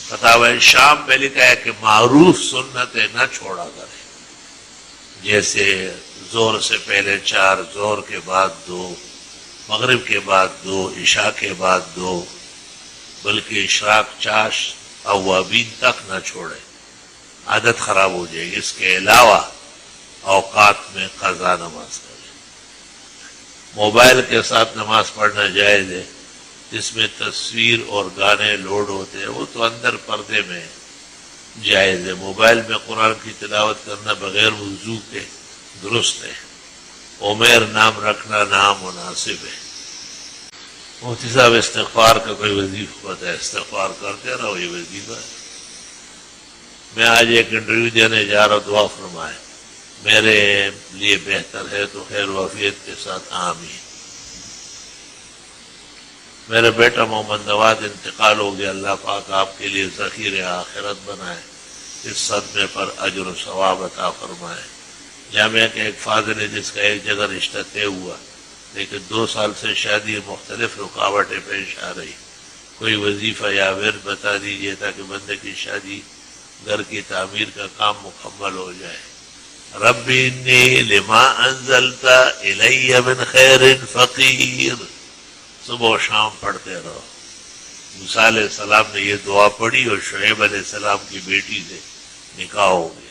فتاوی شام میں لکھا ہے کہ معروف سنتیں نہ چھوڑا کرے، جیسے زور سے پہلے 4، زور کے بعد 2، مغرب کے بعد 2، عشاء کے بعد 2، بلکہ اشراق چاش اوابین تک نہ چھوڑے، عادت خراب ہو جائے گی۔ اس کے علاوہ اوقات میں قضا نماز کرے۔ موبائل کے ساتھ نماز پڑھنا جائز ہے، جس میں تصویر اور گانے لوڈ ہوتے ہیں، وہ تو اندر پردے میں جائز ہے۔ موبائل میں قرآن کی تلاوت کرنا بغیر وضو کے درست ہے۔ عمیر نام رکھنا نامناسب ہے۔ مفتی صاحب استغفار کا کوئی وظیفہ ہوتا ہے، استغفار کرتے رہو، یہ وظیفہ ہے۔ میں آج ایک انٹرویو دینے جا رہا ہوں، دعا فرمائے، میرے لیے بہتر ہے تو خیر و عافیت کے ساتھ آمین۔ میرا بیٹا محمد نواز انتقال ہو گیا، اللہ پاک آپ کے لیے ذخیرِ آخرت بنائے، اس صدمے پر اجر و ثواب عطا فرمائے۔ جامعہ کے ایک فاضل ہے جس کا ایک جگہ رشتہ طے ہوا، لیکن 2 سال سے شادی مختلف رکاوٹیں پیش آ رہی، کوئی وظیفہ یا ورد بتا دیجیے تاکہ بندے کی شادی گھر کی تعمیر کا کام مکمل ہو جائے۔ رب انی لما انزلت الی من خیر فقیر، صبح و شام پڑھتے رہو۔ موسیٰ علیہ السلام نے یہ دعا پڑھی اور شعیب علیہ السلام کی بیٹی سے نکاح ہو گیا۔